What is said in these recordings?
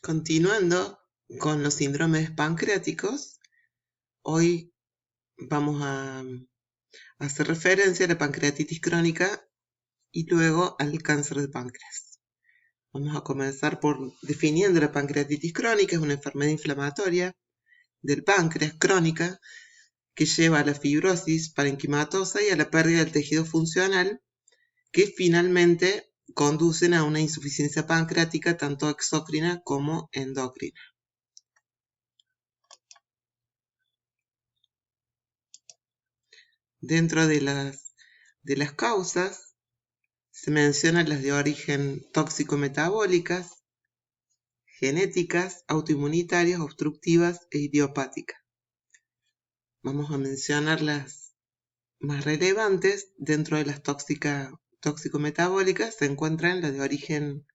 Continuando con los síndromes pancreáticos, hoy vamos a hacer referencia a la pancreatitis crónica y luego al cáncer de páncreas. Vamos a comenzar por definiendo la pancreatitis crónica. Es una enfermedad inflamatoria del páncreas crónica que lleva a la fibrosis parenquimatosa y a la pérdida del tejido funcional, que finalmente conducen a una insuficiencia pancreática tanto exócrina como endocrina. Dentro de las causas se mencionan las de origen tóxico-metabólicas, genéticas, autoinmunitarias, obstructivas e idiopáticas. Vamos a mencionar las más relevantes. Dentro de las tóxico-metabólicas se encuentran las de origen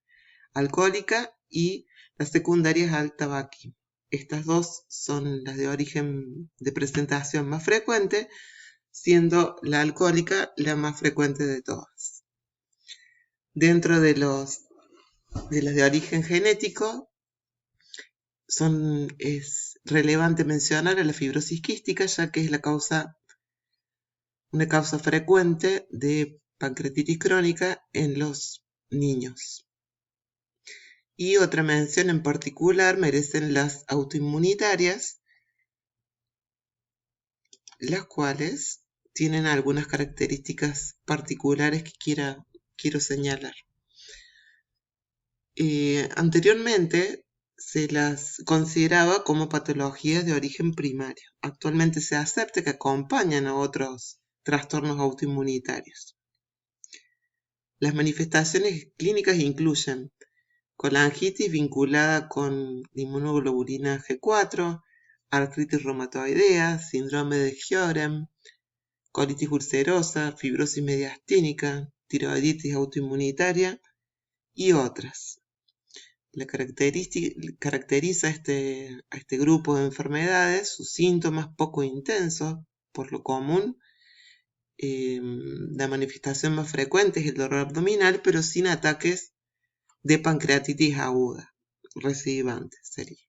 alcohólica y las secundarias al tabaquismo. Estas dos son las de origen de presentación más frecuente, siendo la alcohólica la más frecuente de todas. Dentro de las de origen genético, es relevante mencionar a la fibrosis quística, ya que es una causa frecuente de pancreatitis crónica en los niños. Y otra mención en particular merecen las autoinmunitarias, las cuales tienen algunas características particulares que quiero señalar. Anteriormente se las consideraba como patologías de origen primario. Actualmente se acepta que acompañan a otros trastornos autoinmunitarios. Las manifestaciones clínicas incluyen colangitis vinculada con inmunoglobulina G4, artritis reumatoidea, síndrome de Sjögren, colitis ulcerosa, fibrosis mediastínica, tiroiditis autoinmunitaria y otras. Caracteriza a este grupo de enfermedades sus síntomas poco intensos, por lo común. La manifestación más frecuente es el dolor abdominal, pero sin ataques de pancreatitis aguda, recidivante sería.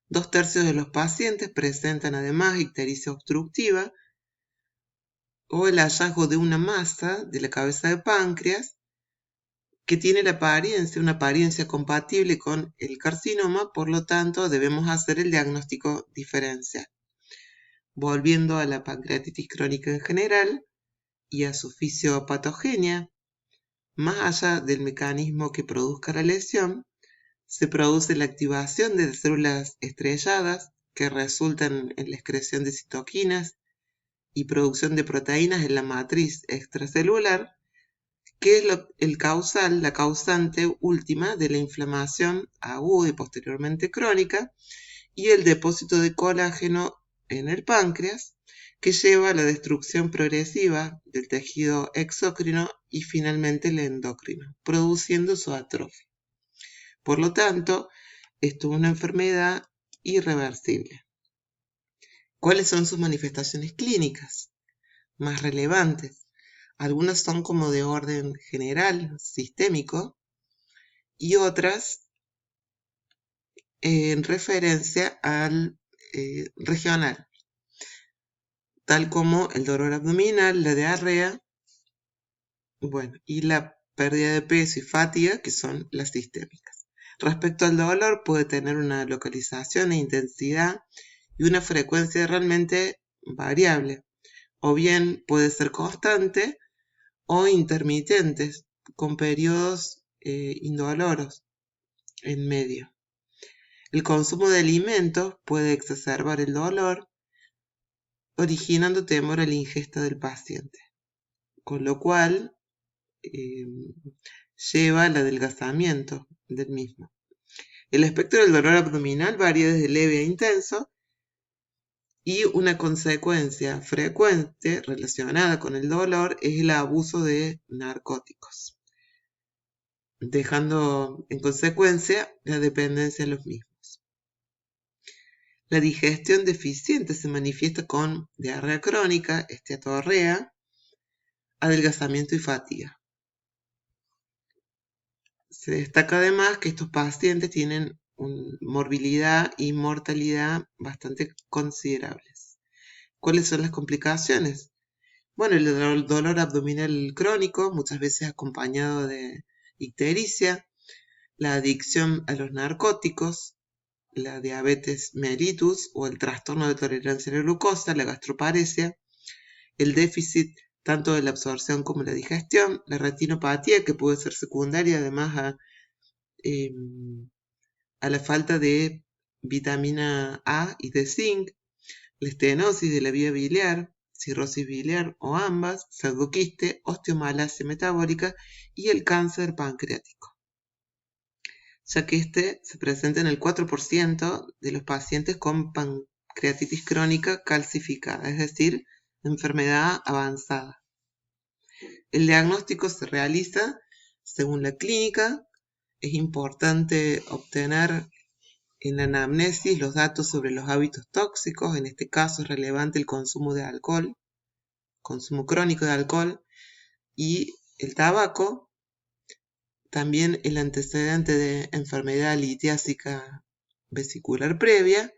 2/3 de los pacientes presentan además ictericia obstructiva o el hallazgo de una masa de la cabeza de páncreas que tiene una apariencia compatible con el carcinoma, por lo tanto debemos hacer el diagnóstico diferencial. Volviendo a la pancreatitis crónica en general y a su fisiopatogenia, más allá del mecanismo que produzca la lesión, se produce la activación de células estrelladas que resultan en la excreción de citoquinas y producción de proteínas en la matriz extracelular, que es la causante última de la inflamación aguda y posteriormente crónica, y el depósito de colágeno en el páncreas, que lleva a la destrucción progresiva del tejido exócrino y finalmente el endocrino, produciendo su atrofia. Por lo tanto, esto es una enfermedad irreversible. ¿Cuáles son sus manifestaciones clínicas más relevantes? Algunas son como de orden general, sistémico, y otras en referencia al regional, tal como el dolor abdominal, la diarrea, y la pérdida de peso y fatiga, que son las sistémicas. Respecto al dolor, puede tener una localización e intensidad y una frecuencia realmente variable, o bien puede ser constante o intermitentes, con periodos indoloros en medio. El consumo de alimentos puede exacerbar el dolor, originando temor a la ingesta del paciente, con lo cual lleva al adelgazamiento del mismo. El espectro del dolor abdominal varía desde leve a intenso, y una consecuencia frecuente relacionada con el dolor es el abuso de narcóticos, dejando en consecuencia la dependencia de los mismos. La digestión deficiente se manifiesta con diarrea crónica, esteatorrea, adelgazamiento y fatiga. Se destaca además que estos pacientes tienen morbilidad y mortalidad bastante considerables. ¿Cuáles son las complicaciones? Bueno, el dolor abdominal crónico, muchas veces acompañado de ictericia, la adicción a los narcóticos, la diabetes mellitus o el trastorno de tolerancia a la glucosa, la gastroparesia, el déficit tanto de la absorción como la digestión, la retinopatía, que puede ser secundaria además a la falta de vitamina A y de zinc, la estenosis de la vía biliar, cirrosis biliar o ambas, pseudoquiste, osteomalacia metabólica y el cáncer pancreático, ya que este se presenta en el 4% de los pacientes con pancreatitis crónica calcificada, es decir, enfermedad avanzada. El diagnóstico se realiza según la clínica. Es importante obtener en la anamnesis los datos sobre los hábitos tóxicos. En este caso es relevante el consumo de alcohol, consumo crónico de alcohol y el tabaco. También el antecedente de enfermedad litiásica vesicular previa.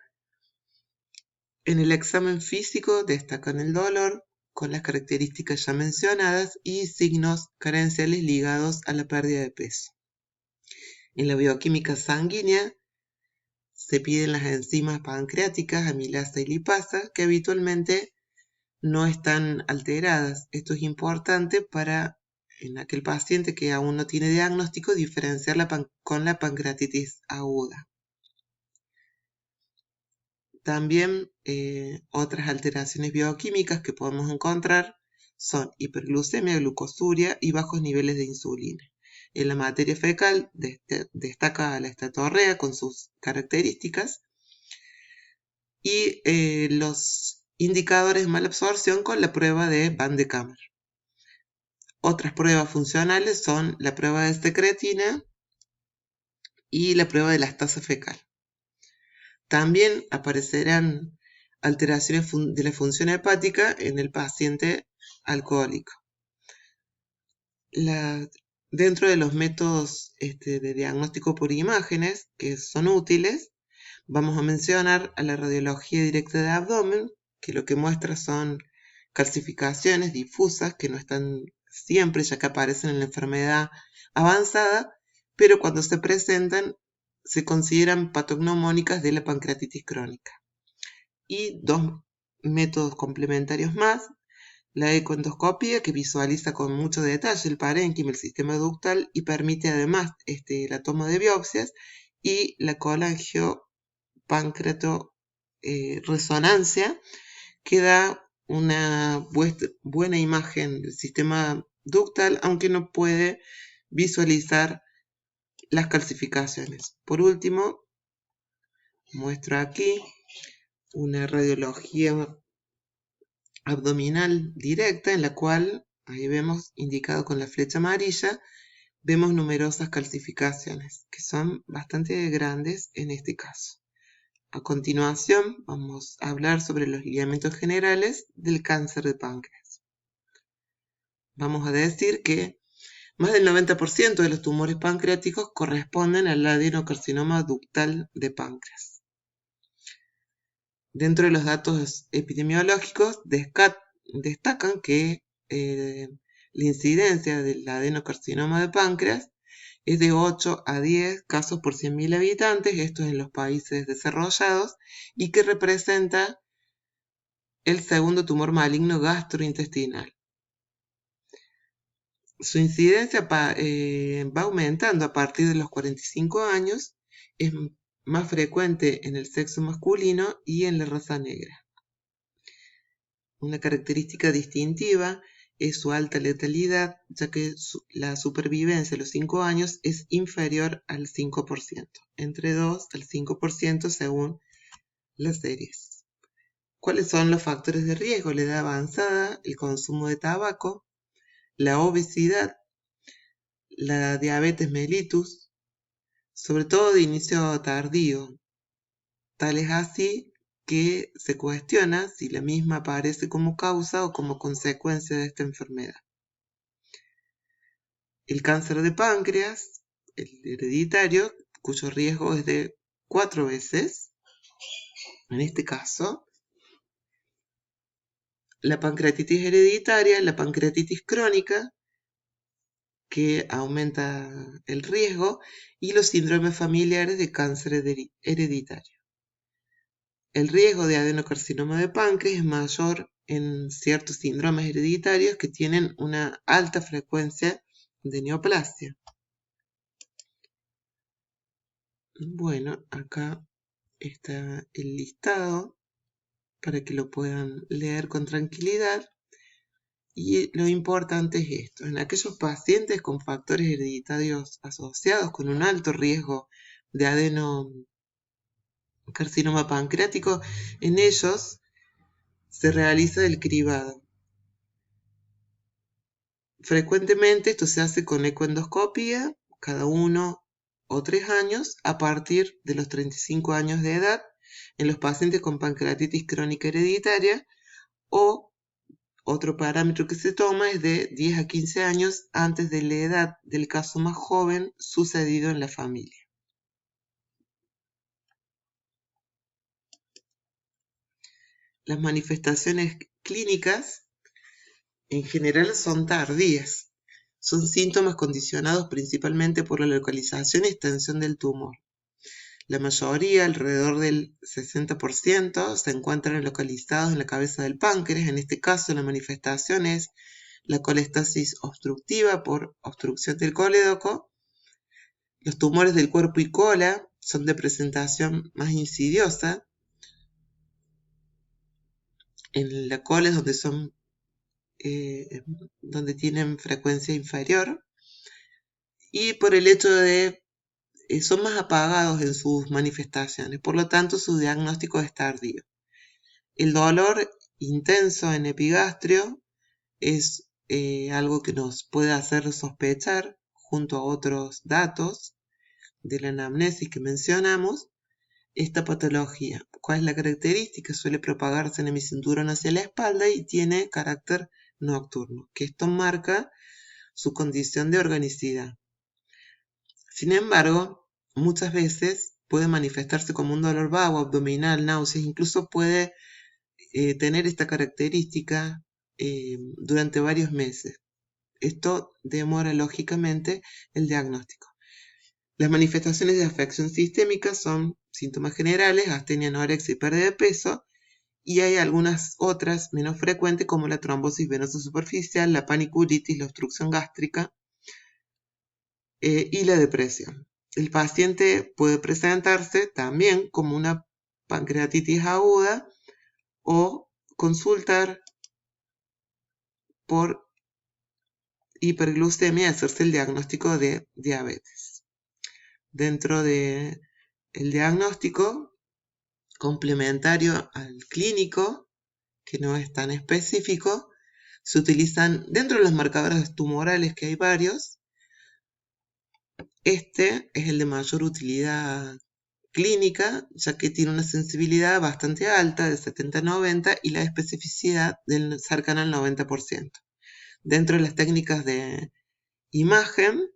En el examen físico destacan el dolor con las características ya mencionadas y signos carenciales ligados a la pérdida de peso. En la bioquímica sanguínea se piden las enzimas pancreáticas, amilasa y lipasa, que habitualmente no están alteradas. Esto es importante para, en aquel paciente que aún no tiene diagnóstico, diferenciarla con la pancreatitis aguda. También otras alteraciones bioquímicas que podemos encontrar son hiperglucemia, glucosuria y bajos niveles de insulina. En la materia fecal destaca la estatorrea con sus características y los indicadores de malabsorción con la prueba de Van de Kammer. Otras pruebas funcionales son la prueba de secretina y la prueba de lactasa fecal. También aparecerán alteraciones de la función hepática en el paciente alcohólico. Dentro de los métodos de diagnóstico por imágenes que son útiles, vamos a mencionar a la radiología directa de abdomen, que lo que muestra son calcificaciones difusas que no están siempre, ya que aparecen en la enfermedad avanzada, pero cuando se presentan se consideran patognomónicas de la pancreatitis crónica. Y dos métodos complementarios más, la ecoendoscopia, que visualiza con mucho detalle el parénquima, el sistema ductal y permite además la toma de biopsias, y la colangiopancreatoresonancia, que da una buena imagen del sistema ductal, aunque no puede visualizar las calcificaciones. Por último, muestro aquí una radiología abdominal directa en la cual, ahí vemos indicado con la flecha amarilla, vemos numerosas calcificaciones que son bastante grandes en este caso. A continuación vamos a hablar sobre los lineamientos generales del cáncer de páncreas. Vamos a decir que más del 90% de los tumores pancreáticos corresponden al adenocarcinoma ductal de páncreas. Dentro de los datos epidemiológicos destacan que la incidencia del adenocarcinoma de páncreas es de 8 a 10 casos por 100.000 habitantes, esto es en los países desarrollados, y que representa el segundo tumor maligno gastrointestinal. Su incidencia va aumentando a partir de los 45 años, es más frecuente en el sexo masculino y en la raza negra. Una característica distintiva es su alta letalidad, ya que la supervivencia a los 5 años es inferior al 5%, entre 2 al 5% según las series. ¿Cuáles son los factores de riesgo? La edad avanzada, el consumo de tabaco, la obesidad, la diabetes mellitus, sobre todo de inicio tardío. Tal es así que se cuestiona si la misma aparece como causa o como consecuencia de esta enfermedad. El cáncer de páncreas el hereditario, cuyo riesgo es de 4 veces. En este caso, la pancreatitis hereditaria, la pancreatitis crónica, que aumenta el riesgo, y los síndromes familiares de cáncer hereditario. El riesgo de adenocarcinoma de páncreas es mayor en ciertos síndromes hereditarios que tienen una alta frecuencia de neoplasia. Bueno, acá está el listado para que lo puedan leer con tranquilidad. Y lo importante es esto: en aquellos pacientes con factores hereditarios asociados con un alto riesgo de adenocarcinoma pancreático, en ellos se realiza el cribado. Frecuentemente esto se hace con ecoendoscopía cada 1 o 3 años a partir de los 35 años de edad en los pacientes con pancreatitis crónica hereditaria, o otro parámetro que se toma es de 10 a 15 años antes de la edad del caso más joven sucedido en la familia. Las manifestaciones clínicas en general son tardías. Son síntomas condicionados principalmente por la localización y extensión del tumor. La mayoría, alrededor del 60%, se encuentran localizados en la cabeza del páncreas. En este caso, la manifestación es la colestasis obstructiva por obstrucción del colédoco. Los tumores del cuerpo y cola son de presentación más insidiosa. En la cola es donde tienen frecuencia inferior, y por el hecho de son más apagados en sus manifestaciones, por lo tanto su diagnóstico es tardío. El dolor intenso en epigastrio es algo que nos puede hacer sospechar, junto a otros datos de la anamnesis que mencionamos, esta patología. ¿Cuál es la característica? Suele propagarse en el hemicinturón hacia la espalda y tiene carácter nocturno, que esto marca su condición de organicidad. Sin embargo, muchas veces puede manifestarse como un dolor vago, abdominal, náuseas, incluso puede tener esta característica durante varios meses. Esto demora lógicamente el diagnóstico. Las manifestaciones de afección sistémica son síntomas generales: astenia, anorexia y pérdida de peso, y hay algunas otras menos frecuentes como la trombosis venosa superficial, la paniculitis, la obstrucción gástrica y la depresión. El paciente puede presentarse también como una pancreatitis aguda o consultar por hiperglucemia y hacerse el diagnóstico de diabetes. Dentro del diagnóstico complementario al clínico, que no es tan específico, se utilizan dentro de los marcadores tumorales, que hay varios. Este es el de mayor utilidad clínica, ya que tiene una sensibilidad bastante alta, de 70-90, y la especificidad cercana al 90%. Dentro de las técnicas de imagen,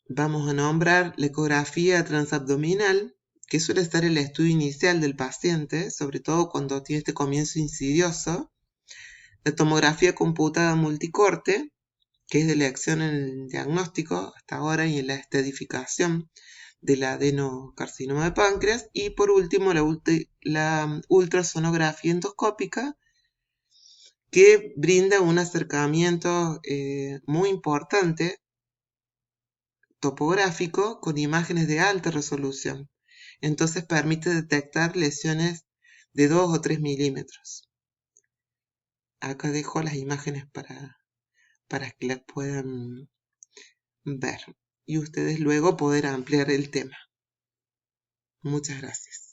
vamos a nombrar la ecografía transabdominal, que suele estar el estudio inicial del paciente, sobre todo cuando tiene este comienzo insidioso. La tomografía computada multicorte, que es de elección en el diagnóstico hasta ahora y en la estadificación del adenocarcinoma de páncreas. Y por último, la ultrasonografía endoscópica, que brinda un acercamiento muy importante topográfico con imágenes de alta resolución. Entonces permite detectar lesiones de 2 o 3 milímetros. Acá dejo las imágenes para que las puedan ver y ustedes luego poder ampliar el tema. Muchas gracias.